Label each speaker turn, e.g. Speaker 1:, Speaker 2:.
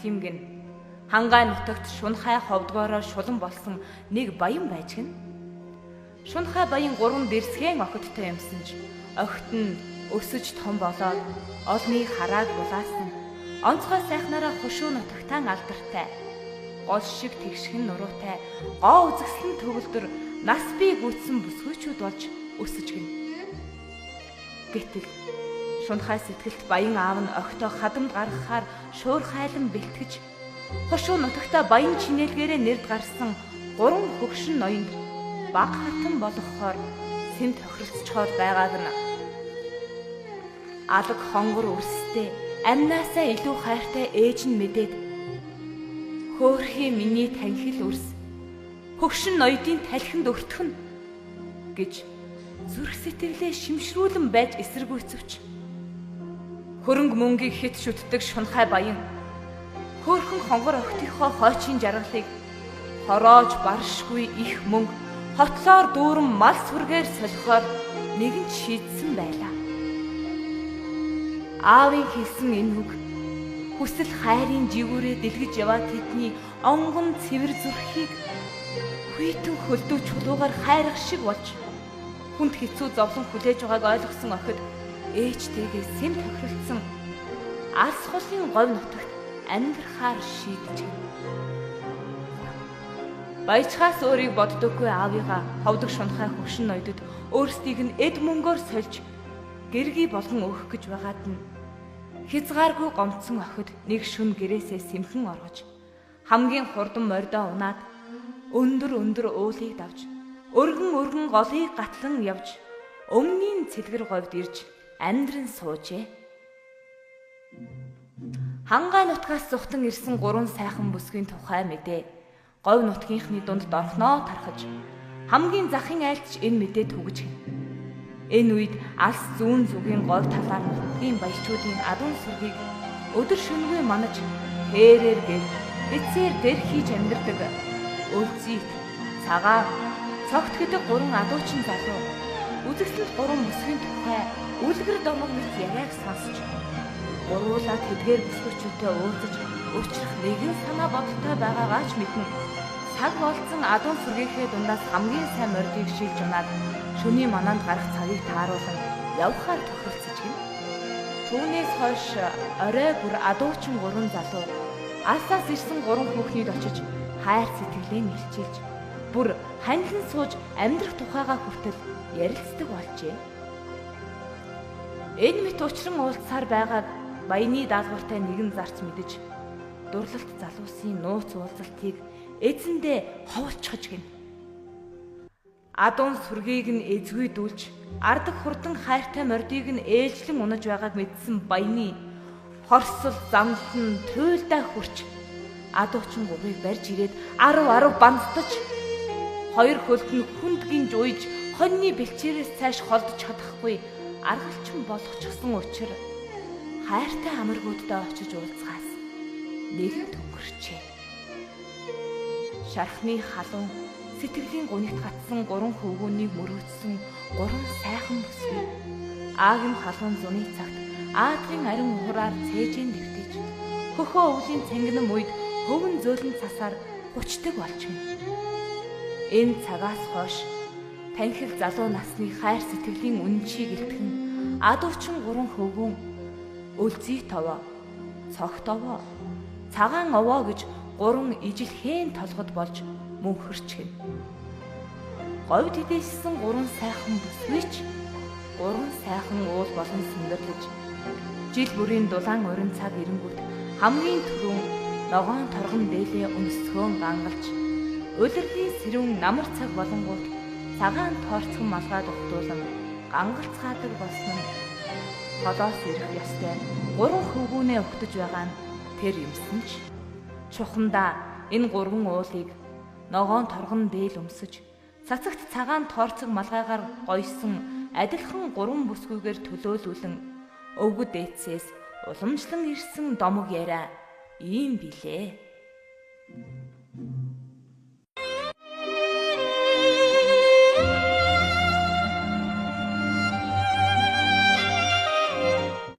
Speaker 1: тийм гин. Хангай нутагт Шунхай ховдгоороо шулан болсон нэг баян байж гин. Шунхай баян 3 дэрсгэн охидтой юмсан ч охид нь өсөж том болоод олны харааг булаасан. Онцгой сайхнараа хушуу нутагтаан алдартай. Гол шиг тэгшхэн нуруутай, гоо үзэсгэлэн төгөлдөр нас бий гүйтсэн бүсгүйчүүд болж өсөж гин. Гэтэл Шунхай сэтгэлд баян аав нь охидоо хадамд гаргахаар шуурхайлан бэлтгэж хушуу нутагта баян чинээлгээрээ нэрд гарсан 3 хөгшин ноёнд баг хатан болгохоор сэм тохиролцохоор байгааг нь алг хонгор үрстэй амнаасаа илүү хайртай ээж нь мэдээд хөөхий миний танхил үрс хөгшин ноёдын талхинд өртгөн гэж зүрх сэтгэлээ шимшрүүлэн байж эсэргүүцвч хөрөнгө мөнгийг хит шүтдэг Шунхай баян хөөхөн хонгор охтынхоо хойчийн жаргалыг хороож баршгүй их мөнгө хотлоор дүүрэн мал сүргээр солихоор нэгэн шийдсэн байлаа. Аавын хэлсэн энэ үг хүсэл хайрын живүүрээ дэлгэж яваад тэдний онгон цэвэр зүрхийг хүйтэн хөлдөө чулуугаар хайрах шиг болж хүнд хэцүү зовлон хүлээж байгааг ойлгосон охид ээжтэйгээ сэм тохиролцсон алс хулын говь нутагт амьдрахаар шийдэж гин. Баячхаас өөрийг боддоггүй аавыгаа ховдог Шунхай хөгшин ноёдод өөрсдийг нь эд мөнгөөр сольж гэргий болгон өгөх гэж байгаад нь хязгааргүй гомцсон охид нэг шүн гэрээсээ сэмхэн оргож хамгийн хурдан мордоо унаад өндөр уулыг давж өргөн голыг гатлан явж өмнгийн цэлгэр говьд ирж амьдран суужээ. Хангай нутгаас зүхтэн ирсэн 3 сайхан бүсгийн тухай мэдээ говь нутгийнхны дунд дорхноо тархаж хамгийн захын айлтч энэ мэдээ түгэж гин. Энэ үед алс зүүн зүгийн говь талаар нутгийн баячуудын адуун сүргийг өдөр шөнөгүй манаж хээрээр гээ эцээр дэр хийж амьдардаг өлзийт цагаан цогт гэдэг 3 адуучин залуу үзэгсэлд 3 бүсгийн тухай үлгэр домог мэт яриаг сонсч гуруулаад тэдгээр бүсгүүчүүдтэй уулзаж өчрөх нэгэн санаа бодолтой байгаагаа ч мэднэ. Цаг болцсон адуун сүргийнхээ дундаас хамгийн сайн мордыг шилж унаад шөнийн мананд гарах цагийг тааруулан явхаар тохиролцож гин. Түүнээс хойш орой бүр адуучин 3 залуу алсаас ирсэн 3 хүүхнийд очиж хайр сэтгэлээ нэлчилж бүр ханилан сууж амьдрах тухайгаа хүртэл ярилцдаг болжээ. Энэ мэт учран уулзсаар байгааг баяны даалгавартай нэгэн зарц мэдэж дурлалт залуусын нууц уулзалтыг эзэндээ ховолцохож гин. Адуун сүргийг нь эзгүйдүүлж ардаг хурдан хайртай мордыг нь ээлжлэн унаж байгааг мэдсэн баяны хорсол замдан туйлдаа хүрч адуучин гугийг барьж ирээд 10 бандтаж хоёр хөлд нь хүндгийн жуйж хоньны бэлчээрээс цааш холдож чадахгүй аргалчин болгочихсон учраас хайртай амаргуудтай очиж уулзгаас нэгэн төнгөрчээ. Шархны халуун сэтгэлийн гунигт гатсан 3 хөвгүүнийг мөрөөдсөн 3 сайхан бүсгүй аагийн халуун зуны цагт аадын арин ухраар цээжэн дэвтэж хөхөө өвлийн цангинам үед хөвөн зөөлөн цасаар гучдаг болж гин. Энэ цагаас хойш танхил залуу насны хайр сэтгэлийн үнчийг илтгэн адуучин 3 хөвгүүн өлзий товоо, цогт овоо, цагаан овоо гэж 3 ижил хэн толгод болж мөнхөрч гин. Говьд хідээссэн 3 сайхан бүсгүйч 3 сайхан уул болон сөндөрлөж жил бүрийн дулаан урин цаг ирэнгүүт хамгийн түрүүн ногоон торгон дээлээ өнсгөөн гангалж улирлын сэрүүн намар цаг болонгууд цагаан тоорцхон малгай дугтуулан гангалцгаадаг болсон нь холоос ирэх ёстой 3 хөвгүүнээ өгтөж байгаа нь тэр юмсан ч чухамдаа энэ 3 уулыг ногоон торгон дээл өмсөж цацагт цагаан тоорцог малгайгаар гойсон адилхан 3 бүсгүйгээр төлөөлүүлэн өвгөд дээдсээс уламжлан ирсэн домог яриа ийм билээ.